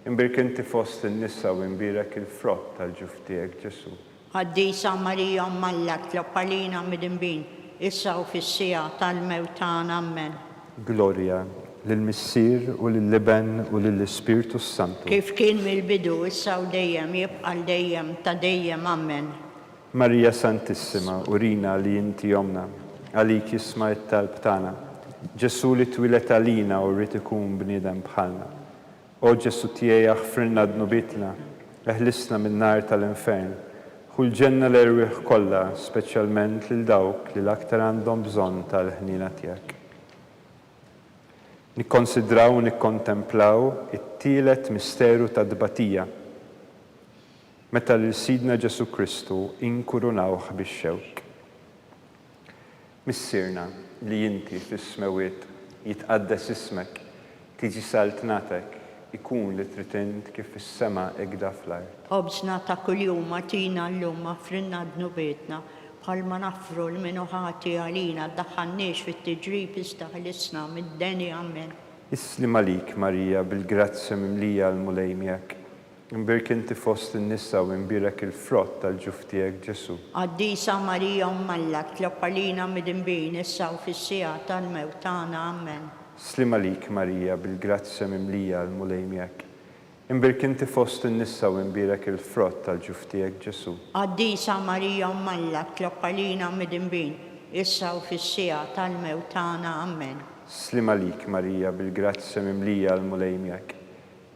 Imbirk inti fost in-nisa u imbirek il-frott tal-ġuf tiegħek Ġesu. Qaddisa Marija Malla tlaparina mid-imbin, issa u fis-sija tal-mewt tagħna. Amen. Gloria lill-Missier u lill-Liben u lill-Ispiritu Sant. Kif kien mill-bidu, issa u dejjem jibqa' dejjem ta' dejjem. Amen. Marija Santissima, urina li inti jomna, għalik jisma' t-talb tagħna. Ġesu li twilet għalina u rrid ikun bniedem bħalna. O Ġesu tiegħi aħfrinna dnubitna, eħlisna min-nar tal-infern, u l-ġenna l-erwieħ kollha, speċjalment lil dawk li l-aktar għandhom bżonn tal-ħnina tiegħek. Nikkonsidraw u nikkontemplaw it-tielet misteru ta' dbatija meta lil Sidna Ġesu Kristu inkurunawh bix-xewk. Missierna li inti fis-smewiet jitqaddes ismek, tiġi saltnatek, ikun li trid int kif fis-sema ekda fl-art. Ħobżna ta' kuljum atina llum frinna dnubietna bħalma nafru l-minu ħati għalina ddaħħalniex fit-tiġrib iżda ħlisna mid-deni ammen. Islim għalik, Marija, bil-grazzja mimlija l-mulejmjek. Imbirk inti fost in-nisa u imbirek il-frott tal-ġuf tiegħek Ġesu. Qaddisa Marija Ummallak tlob għalina mid-imbin issa u fis-sija tal-mewt tagħna ammen. Islim għalik, Marija, bil-grazzja mimlija l-mulejmjek. Imbirk inti fost in-nisa u imbirek il-frott tal-ġuf tiegħek Ġesu. Qaddisa Marija Ummallak tlob għalina mid-imbin issa u fis-sija tal-mewt tagħna ammen. Islim għalik, Marija, bil-grazzja mimlija l-mulejmjek.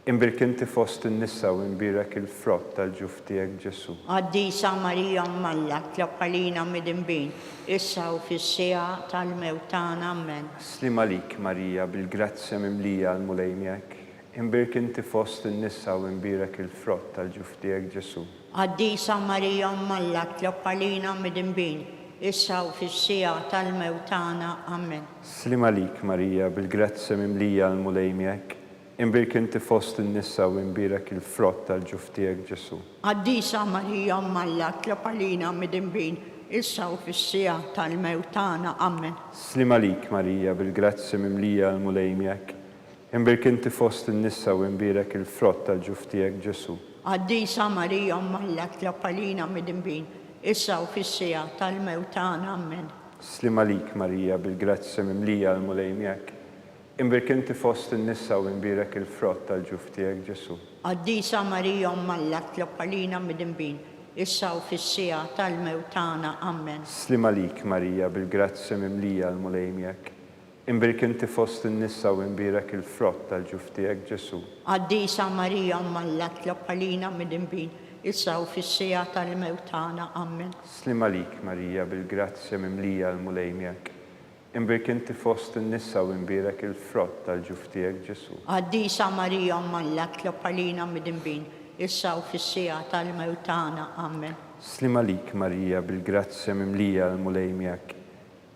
Imbirk inti fost in-nisa u imbirek il-frott tal-ġuf tiegħek Ġesu. Qaddisa Marija Ummallak tlob għalina mid-imbin issa u fis-sija tal-mewt tagħna ammen. Islim għalik, Marija, bil-grazzja mimlija l-mulejmjek. Imbirk inti fost in-nisa u imbirek il-frott tal-ġuf tiegħek Ġesu. Qaddisa Marija Ummallak tlob għalina mid-imbin issa u fis-sija tal-mewt tagħna ammen. Islim għalik, Marija, bil-grazzja mimlija l-mulejmjek. Imbirk inti fost in-nisa u imbirek il-frott tal-ġuf tiegħek Ġesu. Qaddisa Marija Ummallak tlob għalina mid-imbin issa u fis-sija tal-mewt tagħna ammen. Islim għalik, Marija, bil-grazzja mimlija l-mulejmjek. Imbirk inti fost in-nisa u imbirek il-frott tal-ġuf tiegħek Ġesu. Qaddisa Marija Ummallak tlob għalina mid-imbin issa u fis-sija tal-mewt tagħna ammen. Islim għalik, Marija, bil-grazzja mimlija l-mulejmjek. Imbirk inti fost in-nisa u imbirek il-frott tal-ġuf tiegħek Ġesu. Qaddisa Marija Ummallak tlob għalina mid-imbin issa u fis-sija tal-mewt tagħna ammen. Islim għalik, Marija, bil-grazzja mimlija l-mulejmjek. Imbirk inti fost in-nisa u imbirek il-frott tal-ġuf tiegħek Ġesu. Qaddisa Marija Ummallak tlob għalina mid-imbin issa u fis-sija tal-mewt tagħna ammen. Islim għalik, Marija, bil-grazzja mimlija l-mulejmjek. Imbirk inti fost in-nisa u imbirek il-frott tal-ġuf tiegħek Ġesu. Qaddisa Marija Ummallak tlob għalina mid-imbin issa u fis-sija tal-mewt tagħna ammen. Islim għalik, Marija, bil-grazzja mimlija l-mulejmjek.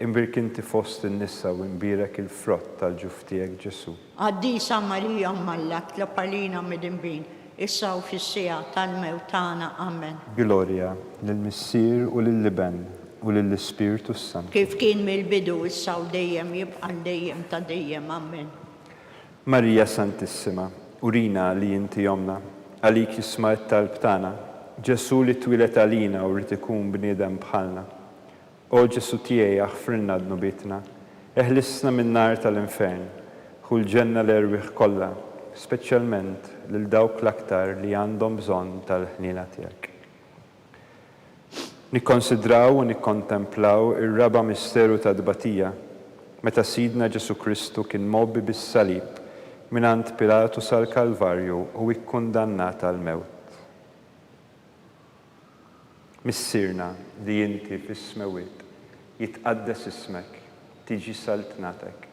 Imbirk inti fost in-nisa u imbirek il-frott tal-ġuf tiegħek Ġesu. Qaddisa Marija Ummallak tlob għalina mid-imbin issa u fis-sija tal-mewt tagħna ammen. Gloria lill-Missier u lill-Liben u lill-Ispiritu Sant. Kif kien mill-bidu issa u dejjem jibqa' dejjem ta' dejjem ammen. Marija Santissima, urina li inti jomna, għalik jisma' t-talb tagħna, Ġesu li twilet għalina u rrid ikun bniedem bħalna. O Ġesu tiegħi aħfrilna dnubitna, eħlisna min-nar tal-infern, ħu l-ġenna l-erwieħ kollha, speċjalment lil dawk l-aktar li għandhom bżonn tal-ħnina tiegħek. Nikkonsidraw u nikkontemplaw ir-raba' misteru ta' dbatija, meta Sidna Ġesu Kristu kien mobbi bis-salib mingħand Pilatu sal-Kalvarju u ikkundannat għal-mewt. Missierna li inti fis-smewiet, jitqaddes ismek, tiġi saltnatek,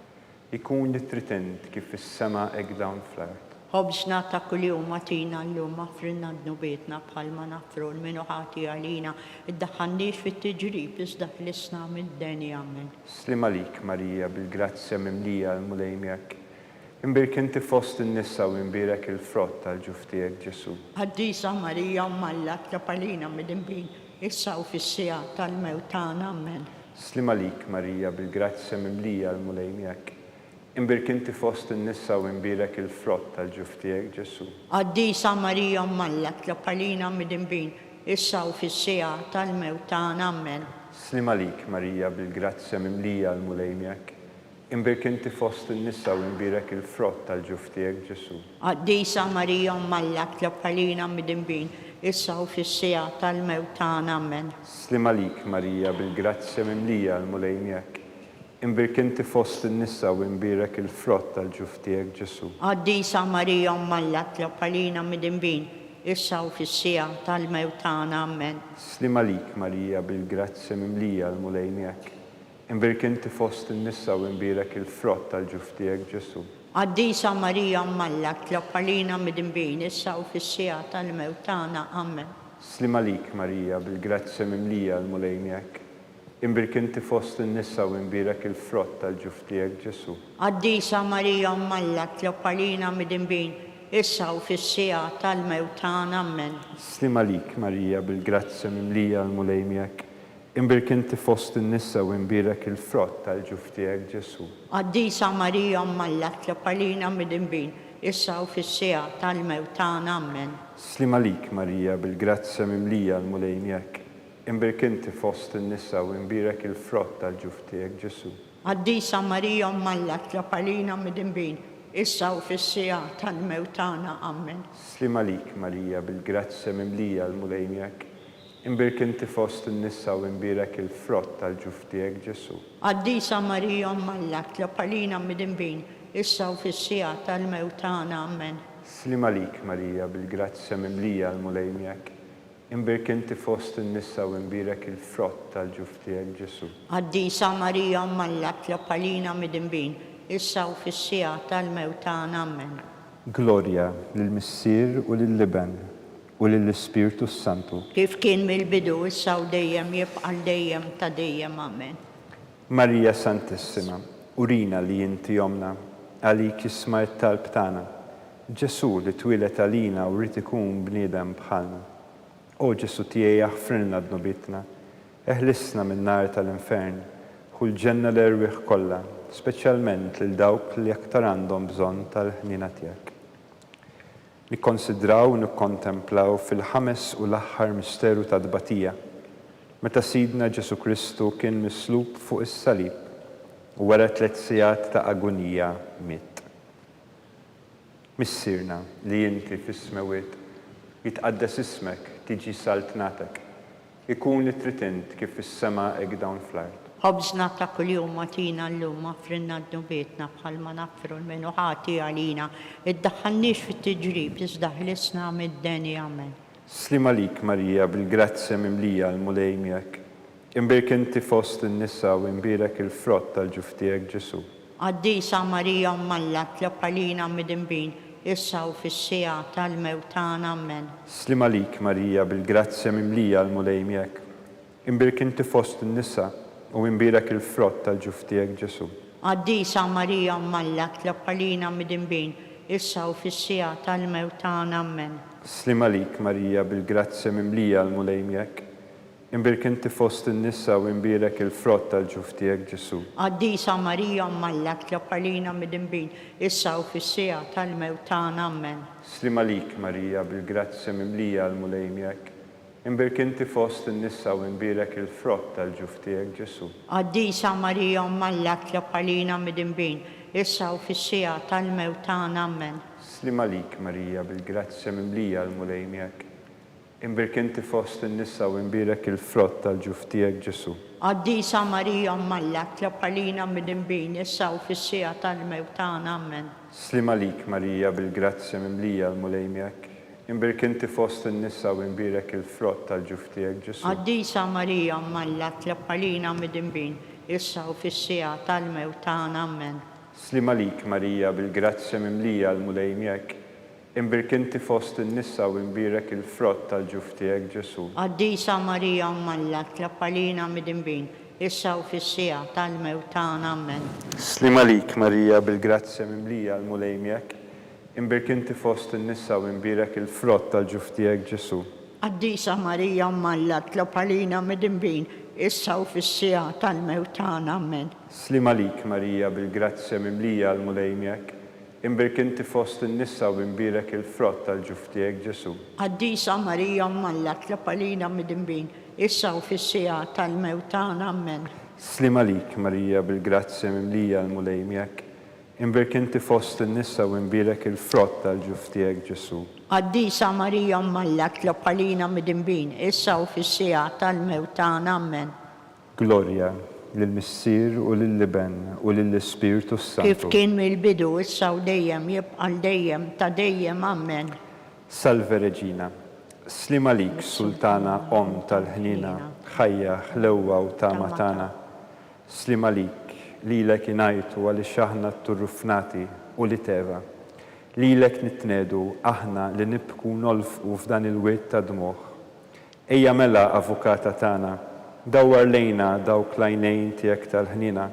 ikun li trid int kif fis-sema hekk dawn fl-art. Ħobżna ta' kuljum atina llum frinna dnubietna bħalma nafru l-minu ħati għalina iddaħħalniex fit-tiġrib iżda ħlisna mid-deni ammen. Islim għalik, Marija, bil-grazzja mimlija l-mulejmjek. Imbirk inti fost in-nisa u imbirek il-frott tal-ġuf tiegħek Ġesu. Qaddisa Marija Ummallak tlob għalina mid-imbin issa u fis-sija tal-mewt tagħna ammen. Islim għalik, Marija, bil-grazzja mimlija l-mulejmjek. Imbirk inti fost in-nisa u imbirek il-frott tal-ġuf tiegħek Ġesu. Qaddisa Marija Ummallak tlob għalina mid-imbin issa u fis-sija tal-mewt tagħna ammen. Islim għalik, Marija, bil-grazzja mimlija l-mulejmjek. Imbirk inti fost in-nisa u imbirek il-frott tal-ġuf tiegħek Ġesu. Qaddisa Marija Ummallak tlob għalina mid-imbin issa u fis-sija tal-mewt tagħna ammen. Islim għalik, Marija, bil-grazzja mimlija l-mulejmjek. Imbirk inti fost in-nisa u imbirek il-frott tal-ġuf tiegħek Ġesu. Qaddisa Marija Ummallak tlob għalina mid-imbin issa u fis-sija tal-mewt tagħna ammen. Islim għalik, Marija, bil-grazzja mimlija l-mulejmjek. Imbirk inti fost in-nisa u imbirek il-frott tal-ġuf tiegħek Ġesu. Għaddisa Marija Mmalla, tlob għalina mid-imbin, issa u fis-sija tal-mewt tagħna. Amen. Slima lik Marija bil-grazzja mimlija l-mulej miegħek. Imbirk inti fost in-nisa u imbirek il-frott tal-ġuf tiegħek Ġesu. Għaddisa Marija Mmalla, tlob għalina mid-imbin, issa u fis-sija tal-mewt tagħna. Amen. Slima lik Marija bil-grazzja mimlija l-mulej miegħek. Imbirk inti fost in-nisa u imbirek il-frott tal-ġuf tiegħek Ġesu. Għaddisa Marija Mmalla, tlob għalina mid-imbin, issa u fis-sija tal-mewt tagħna. Amen. Slima lik Marija bil-grazzja mimlija l-mulej miegħek. Imbirk inti fost in-nisa u imbirek il-frott tal-ġuf tiegħek Ġesu. Għaddisa Marija Mmalla, tlob għalina mid-imbin, issa u fis-sija tal-mewt tagħna. Amen. Slima lik Marija bil-grazzja mimlija l-mulej miegħek. Imbirk inti fost in-nisa u imbirek il-frott tal-ġuf tiegħek Ġesu. Għaddisa Marija Mmalla, tlob għalina mid-imbin, issa u fis-sija tal-mewt tagħna. Amen. Slima lik Marija bil-grazzja mimlija l-mulej miegħek. Imbirk inti fost in-nisa u imbirek il-frott tal-ġuf tiegħek Ġesu. Għaddisa Marija Mmalla, tlob għalina mid-imbin, issa u fis-sija tal-mewt tagħna. Amen. Glorja lill-Missier u lill-Liben u lill-Ispirtu Santu. Kif kien mill-bidu, issa u dejjem jibqa' dejjem ta' dejjem. Amen. Marija Santissima, urina li inti jomna, għalik jisma' t-talb tagħna. Ġesu li twilet għalina u rrid ikun bniedem bħalna. O Ġesu tiegħi aħfrilna d-nubitna, eħlisna min-nar tal-infern, u l-ġenna l-erwieħ kollha, speċjalment lil dawk li aktar għandhom bżonn tal-ħnina tiegħek. Nikkonsidraw u nikkontemplaw fil-ħames u l-aħħar misteru ta' dbatija, meta Sidna Ġesu Kristu kien mislub fuq is-salib u wara 3 sigħat ta' agonija miet. Missirna li inti fis-smewiet jitqaddes ismek tiġi saltnatek, ikun li trid int kif fis-sema hekk dawn fl-art. Ħobżna ta' kuljum agħtina llum aħfrilna d-nubietna bħalma naffru l-menuħati għalina, iddaħħalniex fit-tiġrib iżda ħlisna mid-deni. Amen. Slima lik Marija bil-grazzja mimlija l-mulej miegħek. Imbirk inti fost in-nisa u imbirek il-frott tal-ġuf tiegħek Ġesu. Għaddisa Marija Mmalla, tlob għalina mid-imbin, issa u fis-sija tal-mewt tagħna. Amen. Slima lik Marija bil-grazzja mimlija l-mulej miegħek. Imbirk inti fost in-nisa u imbirek il-frott tal-ġuf tiegħek Ġesu. Għaddisa Marija Mmalla, tlob għalina mid-imbin, issa u fis-sija tal-mewt tagħna. Amen. Slima lik Marija bil-grazzja mimlija l-mulej miegħek. Imbirk inti fost in-nisa u imbirek il-frott tal-ġuf tiegħek Ġesu. Għaddisa Marija Mmalla, tlob għalina mid-imbin, issa u fis-sija tal-mewt tagħna. Amen. Slima lik Marija bil-grazzja mimlija l-mulej miegħek. Imbirk inti fost in-nisa u imbirek il-frott tal-ġuf tiegħek Ġesu. Għaddisa Marija Mmalla, tlob għalina mid-imbin, issa u fis-sija tal-mewt tagħna. Amen. Slima lik Marija bil-grazzja mimlija l-mulej miegħek. Imbirk inti fost in-nisa u imbirek il-frott tal-ġuf tiegħek Ġesu. Għaddisa Marija Mmalla, tlob għalina mid-imbin, issa u fis-sija tal-mewt tagħna. Amen. Slima lik Marija bil-grazzja mimlija l-mulej miegħek. Imbirk inti fost in-nisa u imbirek il-frott tal-ġuf tiegħek Ġesu. Għaddisa Marija Mmalla, tlob għalina mid-imbin, issa u fis-sija tal-mewt tagħna. Amen. Slima lik Marija bil-grazzja mimlija l-mulej miegħek. Imbirk inti fost in-nisa u imbirek il-frott tal-ġuf tiegħek Ġesu. Għaddisa Marija Mmalla, tlob għalina mid-imbin, issa u fis-sija tal-mewt tagħna. Amen. Slima lik Marija bil-grazzja mimlija l-mulej miegħek. Imbirk inti fost in-nisa u imbirek il-frott tal-ġuf tiegħek Ġesu. Għaddisa Marija Mmalla, tlob għalina mid-imbin, issa u fis-sija tal-mewt tagħna. Amen. Slima lik Marija bil-grazzja mimlija l-mulej miegħek. Imbirk inti fost in-nisa u imbirek il-frott tal-ġuf tiegħek Ġesu. Għaddisa Marija Mmalla, tlob għalina mid-imbin, issa u fis-sija tal-mewt tagħna. Amen. Slima lik Marija bil-grazzja mimlija l-mulej miegħek. Imbirk inti fost in-nisa u imbirek il-frott tal-ġuf tiegħek Ġesu. Għaddisa Marija Mmalla, tlob għalina mid-imbin, issa u fis-sija tal-mewt tagħna. Amen. Glorja lill-Missier u lill-Liben u lill-Ispirtu Santu. Kif kien mill-bidu, issa u dejjem jibqa' dejjem ta' dejjem. Amen. Salve Reġina, slima lik Sultana Om tal-ħnina, ħajja ħlewwa u tama tagħna. Slima lik lilek ingħajtu għaliex aħna t-turrufnati u li teva. Lilek nitnedu aħna li nibku nolfqu f'dan il-wiet ta' dmuħ. Ejja mela avukata tagħna, dawwar lejna dawk l-għajnejn tiegħek tal-ħnina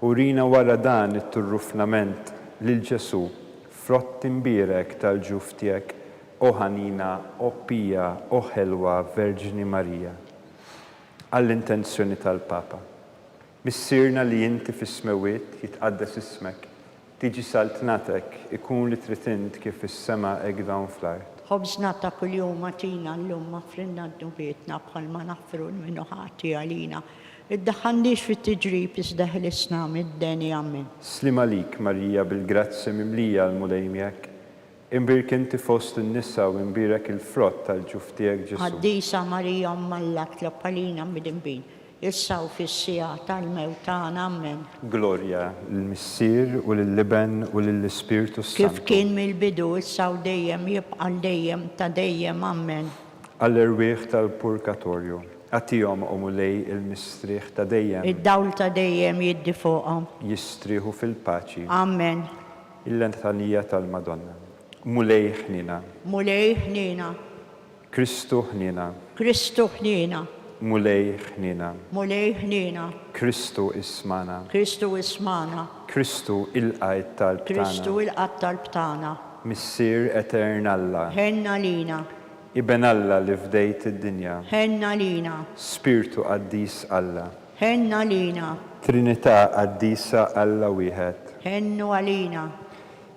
u rina wara dan it-turrufnament lil Ġesu frott imbierek tal-ġuf tiegħek o ħanina, o pija, o ħelwa Verġini Marija. Għall-intenzjoni tal-Papa. Missirna li inti fis-smewiet jitqaddes ismek, tiġi saltnatek ikun li tritint kif fis-sema hekk dawn fl-art. Ħobżna ta' kuljum għatina l-lum ma frinna d-dubietna bħalma naffru l-minu ħati għalina. Iddaħħandix fit-tiġrib isdeħlisna mid-deni għammin. Slim għalik, Marija, bil-grazzi mimlija l-mulejmjek. Imbirk inti fost in-nisa u imbirek il-frott tal-ġuf tiegħek Ġesu. Għaddisa Marija mmallak tloppalina mid-imbin. Issa u fis-sija tal-mewt tagħna ammen. Glorja lill-Missier u lill-Liben u lill-Ispirtu Santu. Kif kien mill-bidu issa u dejjem jibqa' dejjem ta' dejjem ammen. Għall-irwieħ tal-Purgatorju. Għatihom u mulej il-mistrieħ ta' dejjem. Id-dawl ta' dejjem jiddi fuqhom. Jistrieħu fil-paċi. Ammen. Il-lentanija tal-Madonna. Mulej ħnina. Mulej ħnina. Kristu ħnina. Kristu ħnina. Mulej ħnina. Mulej ħnina. Kristu ismana. Kristu ismana. Kristu il-qajt tal-btana. Kristu il-qatt tal-btana. Missier eternalla. Ħenna lina. Iben Alla li fdejt id-dinja. Ħenna lina. Spiritu qaddis Alla. Ħenna lina. Trinità qaddisa Alla wieħed. Ħennu għalina.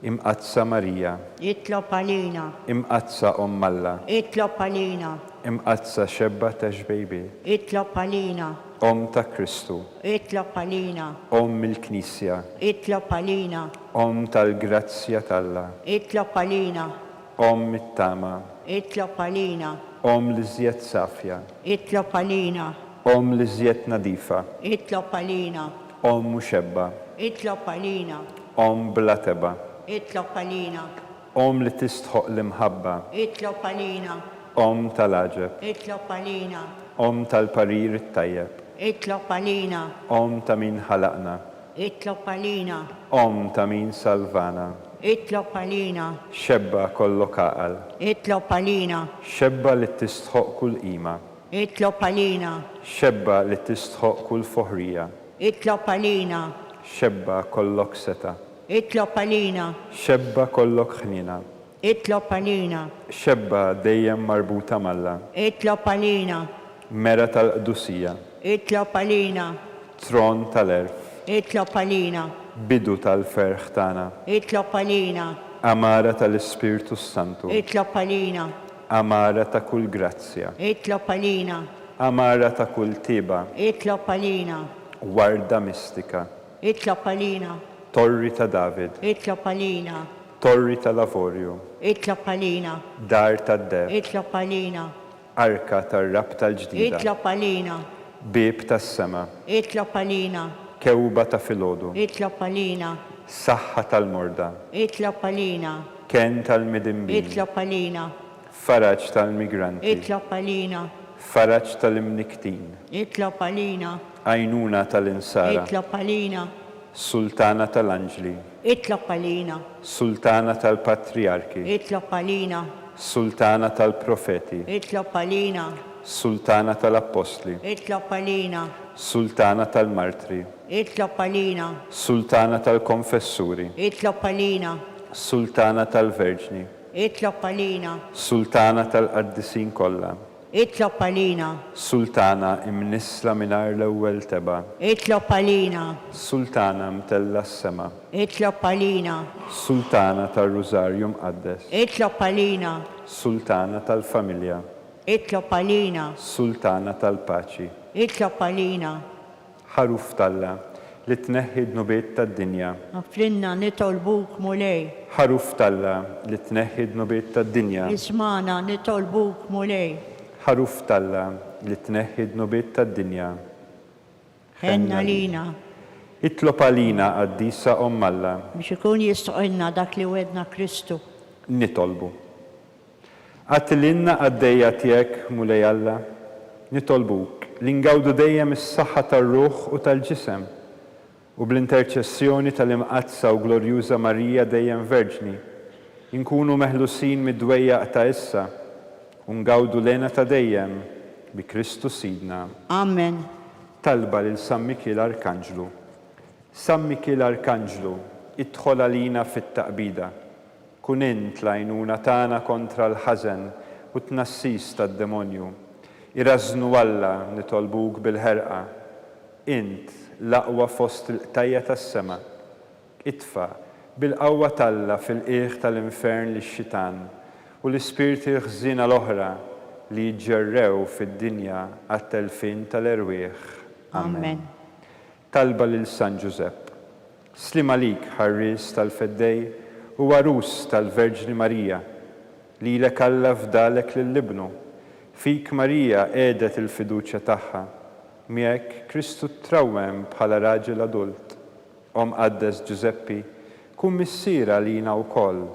Imqazza Marija. Itlob għalina. Imqazza Alla. Itlob għalina. Imqazza xebba ta' xbejbi. Itlob għalina. Ta' Kristu. Itlob għalina. Mill-Knisja. Itlob għalina. Tal-grazzja talla. Itlob għalina. Mit-tama. Itlob għalina. L-iżjed safja. Itlob għalina. L-iżjed nadifa. Itlob għalina. Muxebba. Itlob għalina. Bla teba. Itlob għalina. Li tistħoq l-imħabba. Itlob għalina. Tal-aġeb. Itlob għalina. Tal-parir it-tajjeb. Itlob għalina. Ta' min ħalaqna. Itlob għalina. Ta' min salvana. Itlob għalina. Xebba kollok aqal. Itlob għalina. Xebba li tistħoq kull qima. Itlob għalina. Xebba li tistħoq kull foħrija. Itlob għalina. Xebba kollok seta. Itlob għalina. Xebba kollok ħnina. Itlob għalina. Xebba dejjem marbuta malla. Itlob għalina. Mera tal-qdusija. Itlob għalina. Tron tal-erf. Itlob għalina. Bidu tal-ferħ tagħna. Itlob għalina. Amara tal-Ispirtu Santu. Itlob għalina. Amara ta' kull grazzja. Itlob għalina. Amara ta' kull tiba. Itlob għalina. Warda mistika. Itlob għalina. Torri ta' David. Itlob għalina. Torri ta' Lavorju. Itlob għalina. Dar tad-deb. Itlob għalina. Arka tar-rab tal-ġdida. Itlob għalina. Bib tas-sema. Itlob għalina. Kewba ta' filgħodu. Itlob għalina. Saħħa tal-morda. Itlob għalina. Ken tal-midinbin. Itlob għalina. Faraġ tal-migranti. Itlob għalina. Faraġ tal-imniktin. Itlob għalina. Għajnuna tal-insara. Itlob għalina. Sultana tal-anġli. Itlob għalina. Sultana tal-patriarki. Itlob għalina. Sultana tal-profeti. Itlob għalina. Sultana tal-apostli. Itlob għalina. Sultana tal-martri. Itlob għalina. Sultana tal-konfessuri. Itlob għalina. Sultana tal-verġni. Itlob għalina. Sultana tal-qaddisin kollha. Itlob għalina. Sultana imnisla minar l-ewwel teba. Itlob għalina. Sultana mtella s-sema. Itlob għalina. Sultana tal-Rużarju mqaddes. Itlob għalina. Sultana tal-familja. Itlob għalina. Sultana tal-paċi. Itlob għalina. Ħaruf talla li tneħħid nubiet tad-dinja. Frinna nitolbuk mulej. Ħaruf talla li tneħħid nubiet tad-dinja. Ismana nitolbuk mulej. Ħaruf talla li tneħħid nubiet tad-dinja. Ħenna lina. Itlob għalina qaddisa Alla. Biex ikun jistoqilna dak li wedna Kristu. Nitolbu. Għattilinna għaddejja tiegħek mulej Alla. Nitolbuk li ngawdu dejjem is-saħħa tar-ruħ u tal-ġisem u bl-interċessjoni tal-imqazza u glorjuża Marija dejjem Verġni, inkunu meħlusin mid-dwejjaq ta' issa, u ngawdu lena ta' dejjem bi Kristu Sidna. Amen. Talba lil San Mikil Arkanġlu. San Mikil Arkanġlu, idħol għalina fit-taqbida. Kun int l-għajnuna tagħna kontra l-ħażen u t-nassis tad-demonju. Irażnu Alla nitolbuk bil-ħerqa. Int l-aqwa fost il-qtajja tas-sema. Itfa' bil-qawwa Alla fil-qiegħ tal-infern lix-xitan u l-ispirti ħżiena l-oħra li jġerrew fid-dinja għat-telfin tal-erwieħ. Amen. Talba lil San Giuseppe. Slim għalik ħarris tal-feddej u għarus tal-Verġni Marija, li lek Alla fdalek lill-libnu. Fik Marija għedet il-fiduċja tagħha, miegħek Kristu trawwem bħala raġel adult. Qaddes Giuseppi, kun missiera lina wkoll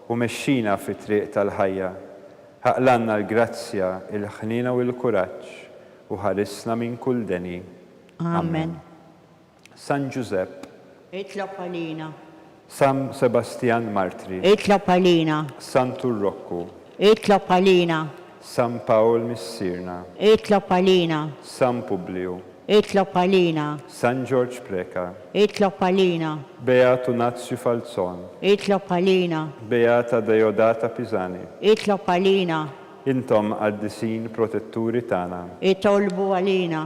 u mexxina fit-triq tal-ħajja. Ħaqlanna l-grazzja, il-ħnina u l-kuraġġ u ħarisna minn kull deni. Amen. San Giuseppe. Itlob għalina. San Sebastian Martri. Itlob għalina. San Turrokku. Itlob għalina. San Paul Missirna. Itlob għalina. San Publiu. Itlob għalina. San George Preka. Itlob għalina. Beatu Nazio Falzon. Itlob għalina. Beata Deodata Pisani. Itlob għalina. Intom għaddisin protetturi tana. Itolbu għalina.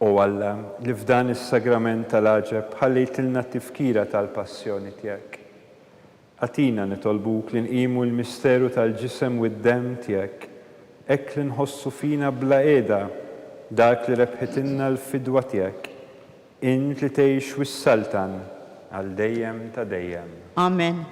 O Alla, li f'dan is-sagrament tal-aġeb ħallejtilna t-tifkira tal-passjoni tiegħek. Atina nitolbuk li nqimu l-misteru tal-ġisem u d-dem tiegħek, hekk li nħossu fina bla qiegħda dak li rebħitilna l-fidwa tiegħek. Int li tgħix wis-saltan għal dejjem ta' dejjem. Amen.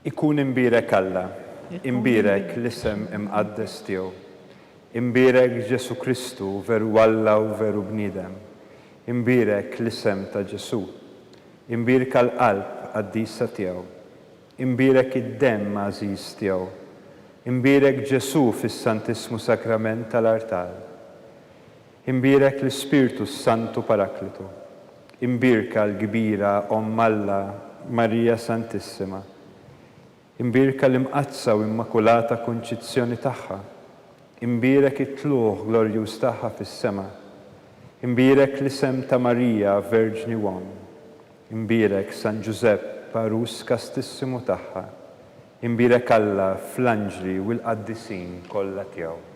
Ikun imbirek Alla, imbirek l-isem imqaddes tiegħu, imbirek Ġesu Kristu veru Alla u veru bniedem, imbirek l-isem ta' Ġesu, imbirek għall-qalb qaddisa tiegħu, imbirek id-demm għażiż tiegħu, imbirek Ġesu fis-Santissimu Sakrament tal-Artal, imbirek l-Ispiritu Santu Paraklitu, imbirka l-kbira Omm Alla Marija Santissima, imbirka l-imqazza u immakulata konċizzjoni tagħha, imbirek it-tluħ glorjuż tagħha fis-sema, imbirek l-isem ta' Marija Verġni Wom, imbirek San Giuseppe Parus Kastissimu tagħha, imbirek Alla fl-anġli u l-qaddisin kollha tiegħu.